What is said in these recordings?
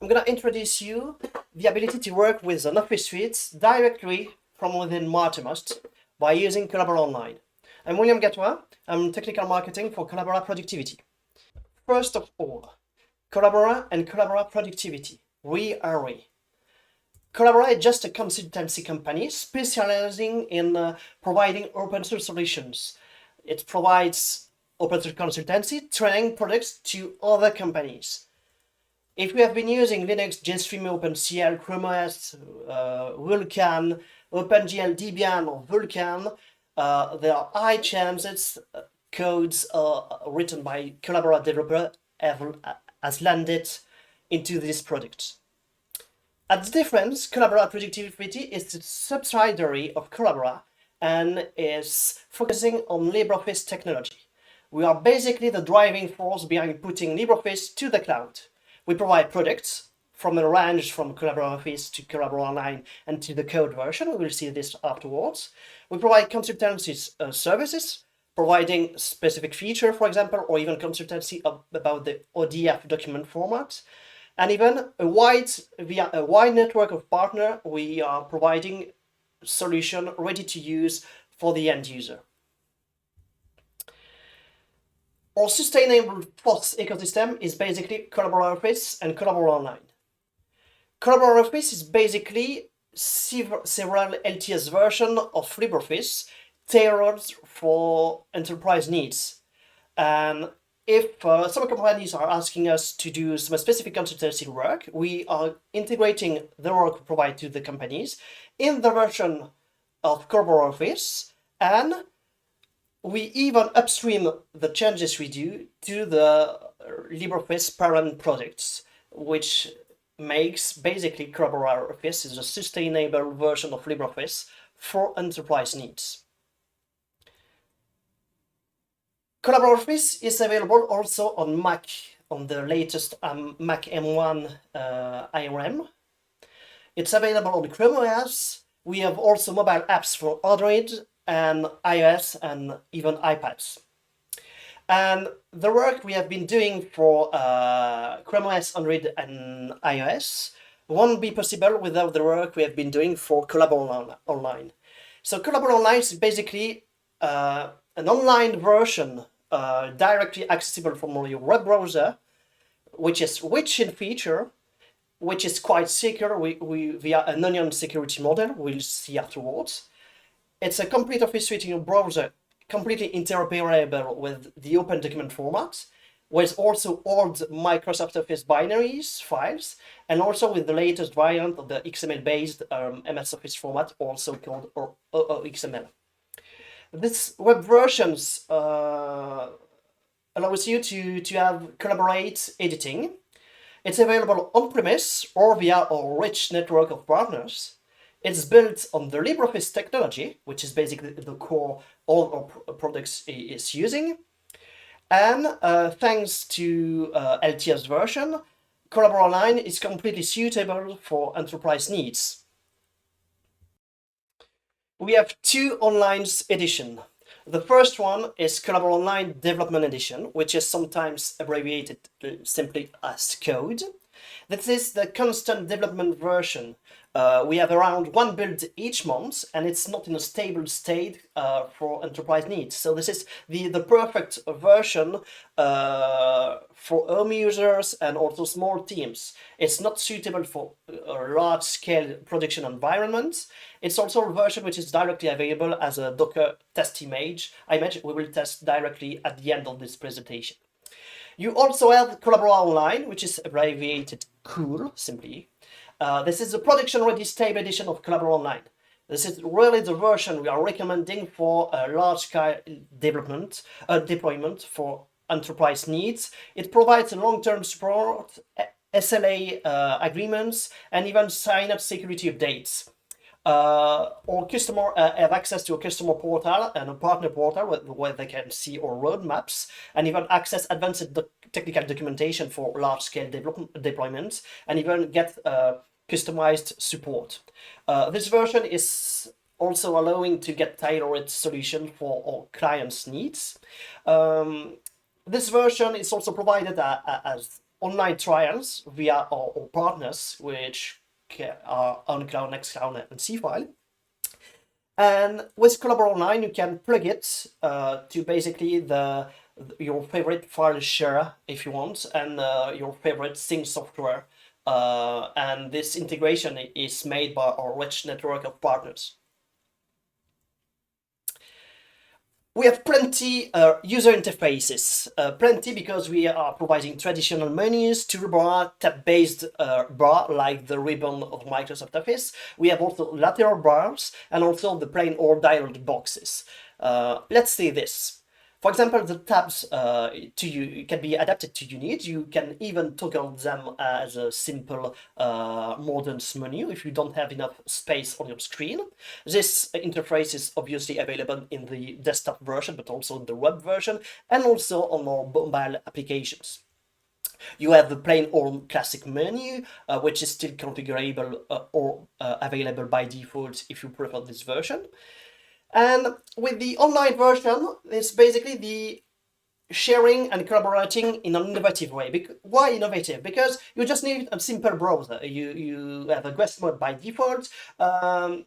I'm going to introduce you the ability to work with an Office suite directly from within Mattermost by using Collabora Online. I'm William Gatwa. I'm technical marketing for Collabora Productivity. First of all, Collabora and Collabora Productivity. We are we. Collabora is just a consultancy company specializing in providing open source solutions. It provides open source consultancy, training products to other companies. If we have been using Linux, JStream, OpenCL, Chrome OS, Vulkan, OpenGL, Debian, or Vulkan, there are high chances codes written by Collabora developer has landed into this product. At the difference, Collabora Productivity is the subsidiary of Collabora and is focusing on LibreOffice technology. We are basically the driving force behind putting LibreOffice to the cloud. We provide products from a range from Collabora Office to Collabora Online and to the code version. We will see this afterwards. We provide consultancy services, providing specific feature, for example, or even consultancy about the ODF document format. And even via a wide network of partners, we are providing solution ready to use for the end user. Our sustainable fourth ecosystem is basically Collabora Office and Collabora Online. Collabora Office is basically several LTS versions of LibreOffice tailored for enterprise needs. And if some companies are asking us to do some specific consultancy work, we are integrating the work we provide to the companies in the version of Collabora Office, and we even upstream the changes we do to the LibreOffice parent products, which makes basically Collabora Office is a sustainable version of LibreOffice for enterprise needs. Collabora Office is available also on Mac, on the latest Mac M1 IRM. It's available on Chrome OS. We have also mobile apps for Android and iOS and even iPads. And the work we have been doing for Chrome OS, Android and iOS won't be possible without the work we have been doing for Collabora Online. So Collabora Online is basically an online version directly accessible from your web browser, which is rich in feature, which is quite secure via an onion security model we'll see afterwards. It's a complete Office suite in your browser, completely interoperable with the open document format, with also old Microsoft Office binaries files, and also with the latest variant of the XML-based MS Office format, also called XML. This web versions allows you to have collaborate editing. It's available on-premise or via a rich network of partners. It's built on the LibreOffice technology, which is basically the core all our products is using. And thanks to LTS version, Collabora Online is completely suitable for enterprise needs. We have two online editions. The first one is Collabora Online Development Edition, which is sometimes abbreviated simply as code. This is the constant development version. We have around one build each month, and it's not in a stable state for enterprise needs. So this is the perfect version for home users and also small teams. It's not suitable for large-scale production environments. It's also a version which is directly available as a Docker test image we will test directly at the end of this presentation. You also have Collabora Online, which is abbreviated COOL, simply. This is the production-ready stable edition of Collabora Online. This is really the version we are recommending for large-scale deployment for enterprise needs. It provides a long-term support, SLA agreements, and even sign-up security updates. Our customer have access to a customer portal and a partner portal where they can see our roadmaps and even access advanced technical documentation for large-scale deployments and even get customized support. This version is also allowing to get tailored solution for our clients' needs. This version is also provided as online trials via our partners, which are OnCloud, Nextcloud, and Cfile. And with Collabora Online, you can plug it to basically your favorite file share if you want, and your favorite sync software. And this integration is made by our rich network of partners. We have plenty user interfaces, plenty because we are providing traditional menus, toolbar, tab-based bar like the ribbon of Microsoft Office. We have also lateral bars and also the plain or dialog boxes. Let's see this. For example, the tabs can be adapted to your needs. You can even toggle them as a simple modern menu if you don't have enough space on your screen. This interface is obviously available in the desktop version, but also in the web version, and also on our mobile applications. You have the plain or classic menu, which is still configurable or available by default if you prefer this version. And with the online version, it's basically the sharing and collaborating in an innovative way. Why innovative? Because you just need a simple browser. You have a guest mode by default. The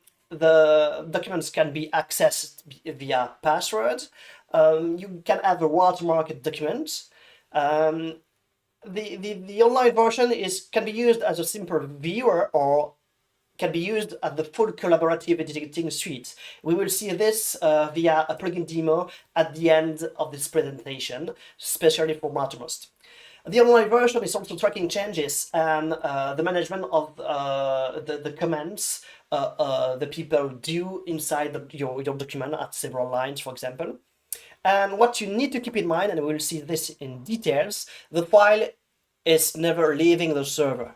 documents can be accessed via password. You can have a watermarked document. The online version can be used as a simple viewer or can be used at the full collaborative editing suite. We will see this via a plugin demo at the end of this presentation, especially for Mattermost. The online version is also tracking changes and the management of the comments the people do inside your document at several lines, for example. And what you need to keep in mind, and we'll see this in details, the file is never leaving the server.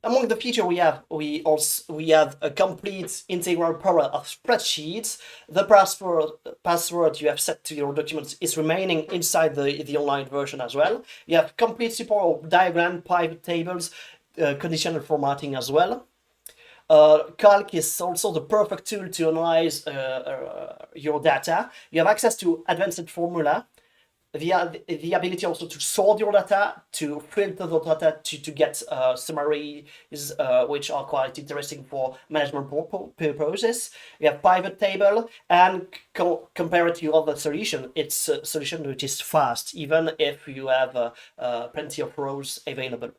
Among the features we have a complete integral power of spreadsheets. The password you have set to your documents is remaining inside the online version as well. You have complete support of diagram, pivot tables, conditional formatting as well. Calc is also the perfect tool to analyze your data. You have access to advanced formula, the ability also to sort your data, to filter the data, to get summaries which are quite interesting for management purposes. You have pivot table, and compared to other solution, it's a solution which is fast, even if you have plenty of rows available.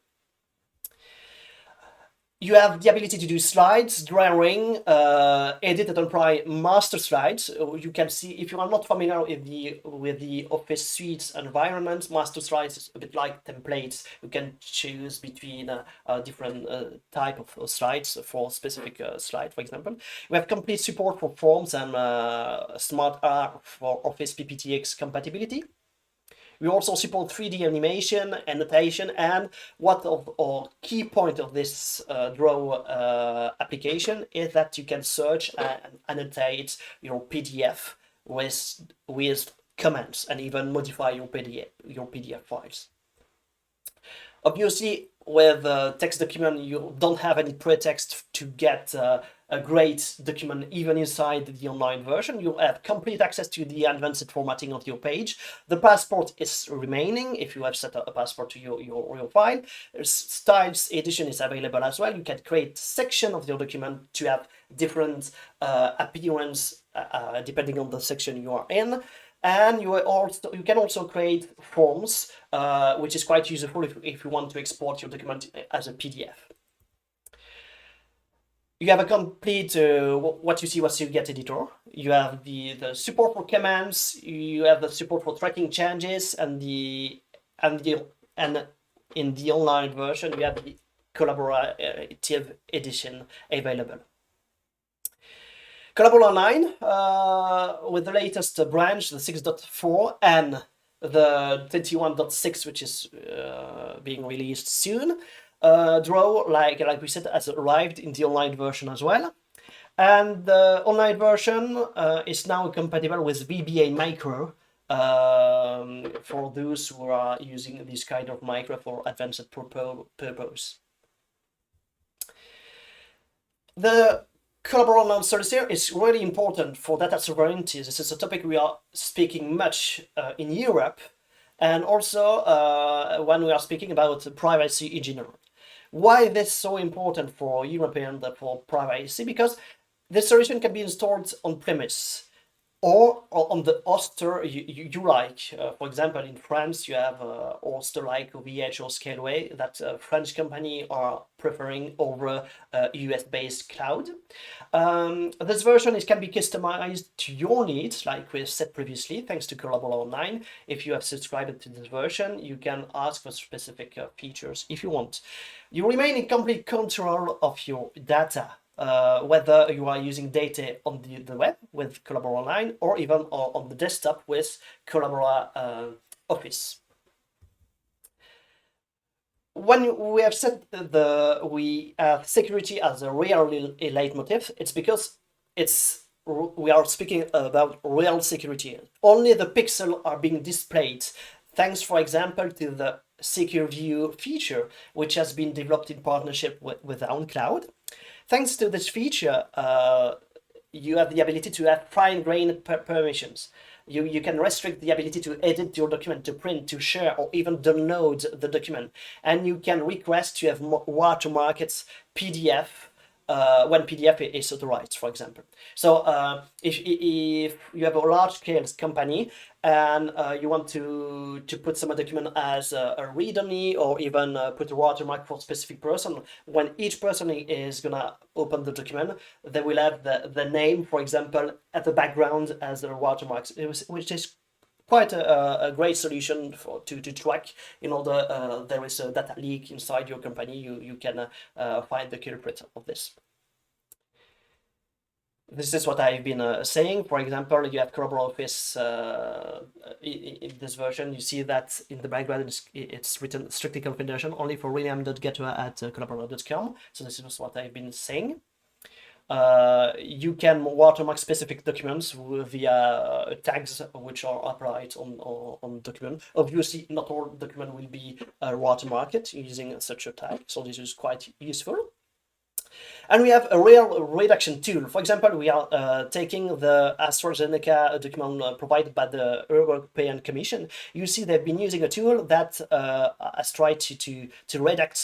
You have the ability to do slides, drawing, edit and apply master slides. You can see, if you are not familiar with the Office Suite environment, master slides is a bit like templates. You can choose between different type of slides for specific slide, for example. We have complete support for forms and Smart R for Office PPTX compatibility. We also support 3D animation, annotation, and what of our key point of this Draw application is that you can search and annotate your PDF with comments and even modify your PDF files. Obviously, with a text document, you don't have any pretext to get a great document even inside the online version. You have complete access to the advanced formatting of your page. The passport is remaining if you have set a passport to your file. Styles edition is available as well. You can create section of your document to have different appearance depending on the section you are in. And you can also create forms, which is quite useful if you want to export your document as a PDF. You have a complete what you see, what you get editor. You have the support for commands. You have the support for tracking changes, and in the online version you have the collaborative edition available. Collabora Online, with the latest branch, the 6.4 and the 21.6, which is being released soon. Draw, like we said, has arrived in the online version as well. And the online version is now compatible with VBA Micro for those who are using this kind of micro for advanced purpose. The Collabora Online service here is really important for data sovereignty. This is a topic we are speaking much in Europe, and also when we are speaking about privacy in general. Why this is so important for European for privacy? Because this solution can be installed on premise or on the hoster you like. For example, in France, you have a hoster like OVH or Scaleway that French company are preferring over US-based cloud. This version can be customized to your needs, like we said previously, thanks to Collabora Online. If you have subscribed to this version, you can ask for specific features if you want. You remain in complete control of your data. Whether you are using data on the web with Collabora Online or even on the desktop with Collabora Office. When we have said we have security as a real leitmotif, it's because we are speaking about real security. Only the pixels are being displayed, thanks, for example, to the Secure View feature, which has been developed in partnership with OwnCloud. Thanks to this feature, you have the ability to have fine-grained permissions. You can restrict the ability to edit your document, to print, to share, or even download the document. And you can request to have watermarks PDF when PDF is authorized, for example. So if you have a large-scale company and you want to put some document as a read-only or even put a watermark for a specific person, when each person is gonna open the document, they will have the name, for example, at the background as a watermark, which is quite a great solution to track in order there is a data leak inside your company. You can find the culprit of this. This is what I've been saying. For example, you have Collabora Office in this version. You see that in the background it's written strictly confidential, only for william.gatwa@collabora.com. So this is what I've been saying. You can watermark specific documents via tags which are applied on document. Obviously, not all document will be watermarked using such a tag, so this is quite useful. And we have a real redaction tool. For example, we are taking the AstraZeneca document provided by the European Commission. You see they've been using a tool that has tried to redact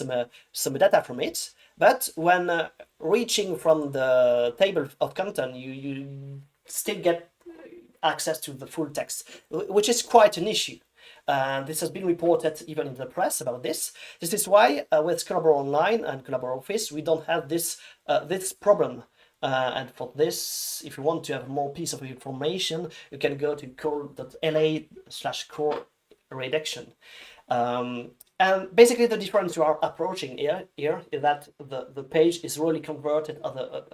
some data from it. But when reaching from the table of content, you still get access to the full text, which is quite an issue. This has been reported even in the press about this. This is why with Collabora Online and Collabora Office, we don't have this problem. And for this, if you want to have more piece of information, you can go to core.la/core redaction. And basically the difference you are approaching here is that the page is really converted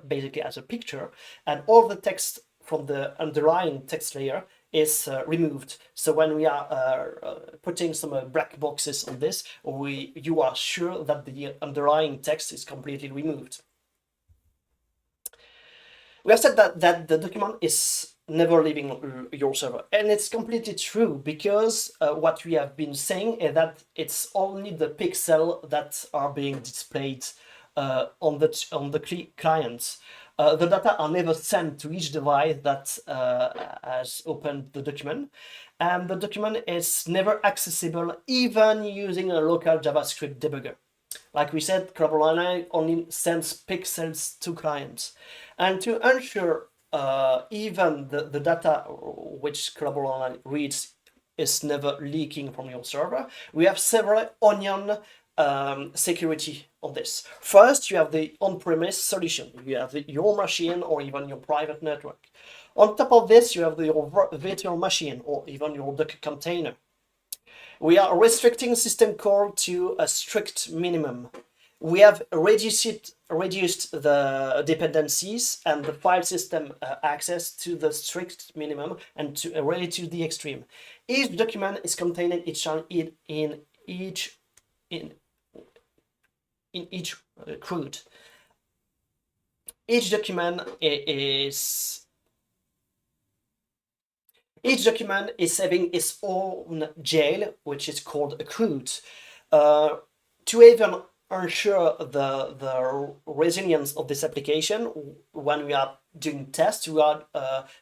basically as a picture, and all the text from the underlying text layer is removed. So when we are putting some black boxes on this, you are sure that the underlying text is completely removed. We have said that the document is never leaving your server, and it's completely true, because what we have been saying is that it's only the pixels that are being displayed on the client. The data are never sent to each device that has opened the document, and the document is never accessible even using a local JavaScript debugger. Like we said, Collabora Online only sends pixels to clients. And to ensure even the data which Collabora Online reads is never leaking from your server, we have several onion security on this. First, you have the on-premise solution. You have your machine or even your private network. On top of this, you have your virtual machine or even your Docker container. We are restricting system call to a strict minimum. We have reduced the dependencies and the file system access to the strict minimum and really to the extreme. Each document is contained in each CRUD. Each document is having its own jail, which is called a CRUD. To even ensure the resilience of this application, when we are doing tests, we are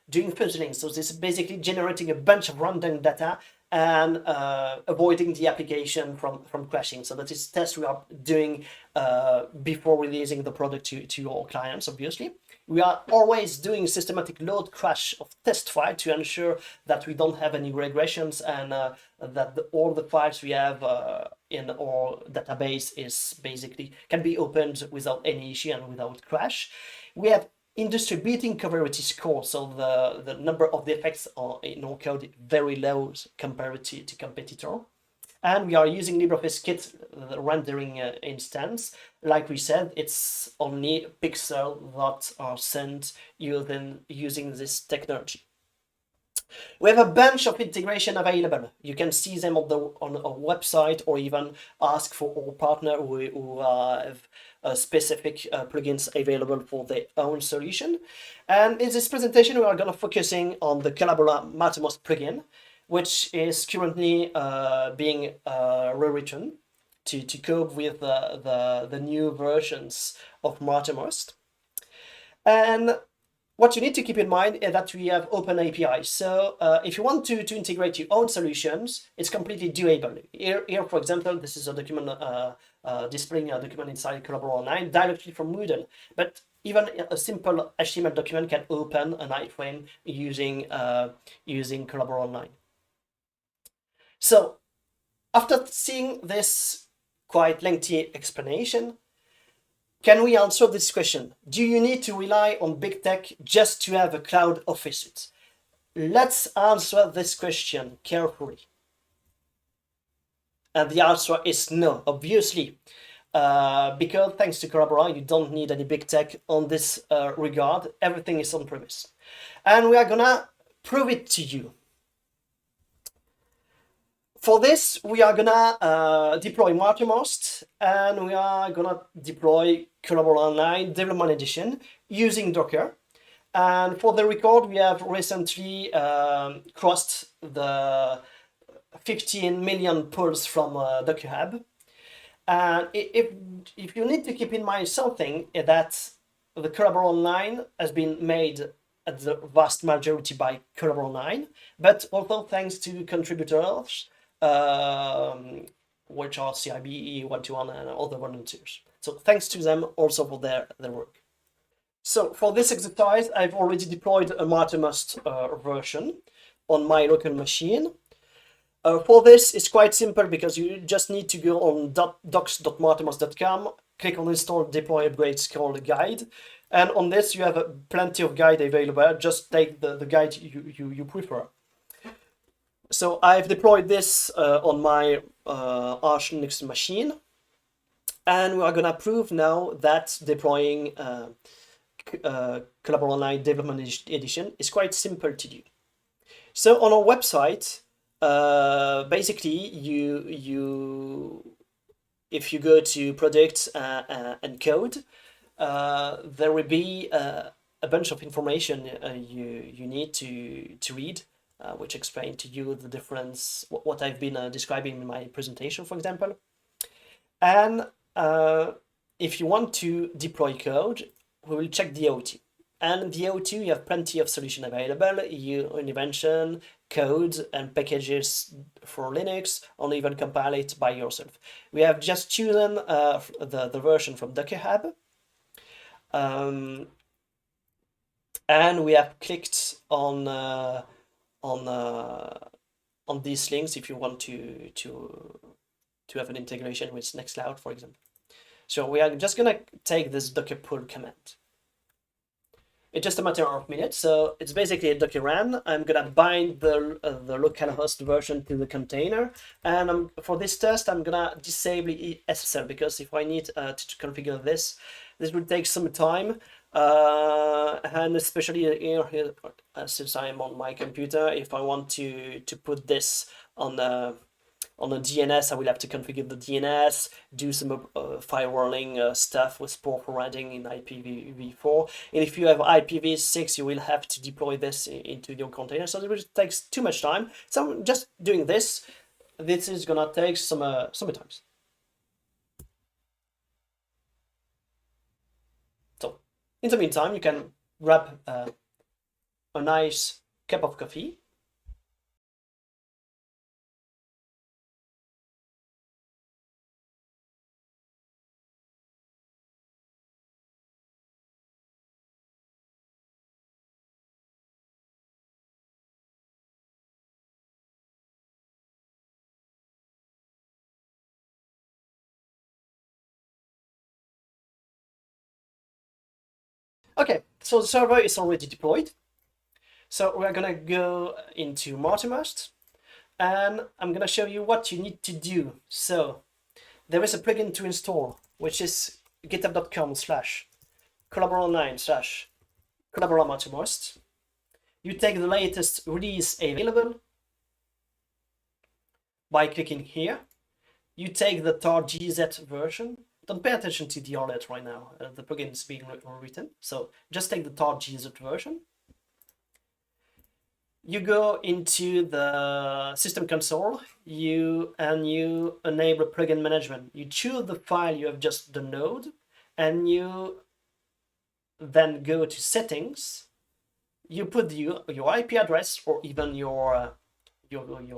doing fuzzling. So this is basically generating a bunch of random data and avoiding the application from crashing. So that is tests we are doing before releasing the product to our clients, obviously. We are always doing systematic load crash of test file to ensure that we don't have any regressions and that all the files we have in our database is basically can be opened without any issue and without crash. We have industry beating coverage score, so the number of defects in our code is very low compared to competitor. And we are using LibreOffice Kit rendering instance. Like we said, it's only pixels that are sent using this technology. We have a bunch of integration available. You can see them on our website, or even ask for our partner who have specific plugins available for their own solution. And in this presentation, we are going to focusing on the Collabora Mattermost plugin, which is currently being rewritten to cope with the new versions of Mattermost. And what you need to keep in mind is that we have open APIs. So if you want to integrate your own solutions, it's completely doable. Here, for example, this is a document displaying a document inside Collabora Online directly from Moodle. But even a simple HTML document can open an iframe using Collabora Online. So after seeing this quite lengthy explanation, can we answer this question? Do you need to rely on big tech just to have a cloud office suite? Let's answer this question carefully. And the answer is no, obviously. Because thanks to Collabora, you don't need any big tech on this regard. Everything is on-premise. And we are gonna prove it to you. For this, we are gonna deploy Mattermost, and we are gonna deploy Collabora Online Development Edition using Docker. And for the record, we have recently crossed the 15 million pulls from Docker Hub. And if you need to keep in mind something, that the Collabora Online has been made at the vast majority by Collabora Online, but also thanks to contributors, which are CIB, 121, and other volunteers. So thanks to them also for their work. So for this exercise, I've already deployed a Mattermost version on my local machine. For this, it's quite simple because you just need to go on docs.mattermost.com, click on install deploy upgrades called guide. And on this, you have plenty of guide available. Just take the guide you prefer. So I've deployed this on my Arch Linux machine, and we are gonna prove now that deploying Collabora Online Development Edition is quite simple to do. So on our website, basically if you go to product and code, there will be a bunch of information you need to read. Which explain to you the difference, what I've been describing in my presentation, for example. And if you want to deploy code, we will check the O2. And the O2, you have plenty of solutions available. You only mention code and packages for Linux, or even compile it by yourself. We have just chosen the version from Docker Hub. And we have clicked on these links if you want to have an integration with Nextcloud, for example. So we are just gonna take this docker pull command. It's just a matter of minutes. So it's basically a Docker run. I'm gonna bind the localhost version to the container, and for this test I'm gonna disable SSL, because if I need to configure this will take some time. And especially here since I'm on my computer, if I want to put this on a DNS, I will have to configure the DNS, do some firewalling stuff with port forwarding in IPv4. And if you have IPv6, you will have to deploy this into your container. So it takes too much time. So I'm just doing this. This is gonna take some time. So in the meantime, you can grab a nice cup of coffee Okay, so the server is already deployed. So we're gonna go into Mattermost, and I'm gonna show you what you need to do. So there is a plugin to install, which is github.com/Collabora Online/Collabora Mattermost. You take the latest release available by clicking here. You take the tar.gz version. Don't pay attention to the alert right now. The plugin is being written. So just take the tar.gz version. You go into the system console, you enable plugin management. You choose the file you have just downloaded, and you then go to settings. You put your IP address or even your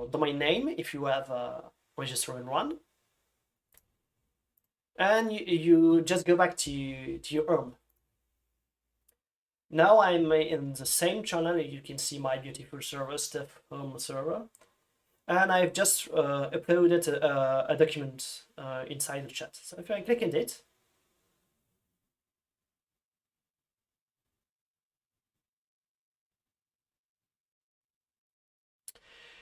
domain name if you have register and run, and you just go back to your home. Now I'm in the same channel. You can see my beautiful server, Steph Home server, and I've just uploaded a document inside the chat. So if I click on it,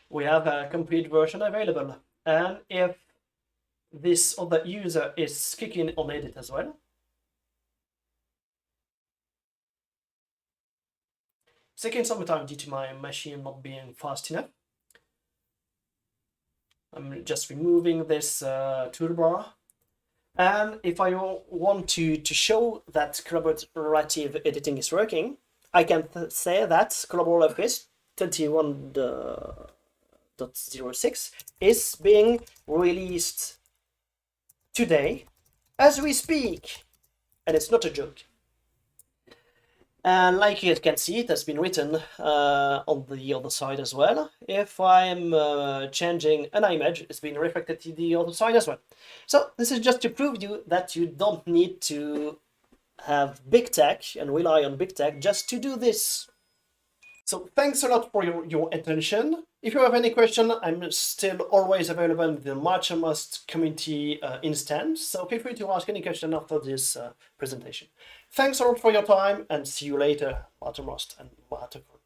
we have a complete version available. And if this other user is clicking on edit as well, it's taking some time due to my machine not being fast enough. I'm just removing this toolbar. And if I want to show that collaborative editing is working, I can say that Collabora Office 21.06 is being released today as we speak. And it's not a joke. And like you can see, it has been written on the other side as well. If I'm changing an image, it's been reflected to the other side as well. So this is just to prove you that you don't need to have big tech and rely on big tech just to do this. So thanks a lot for your attention. If you have any question, I'm still always available in the Mattermost community instance, so feel free to ask any question after this presentation. Thanks a lot for your time, and see you later, Mattermost and Mattermost.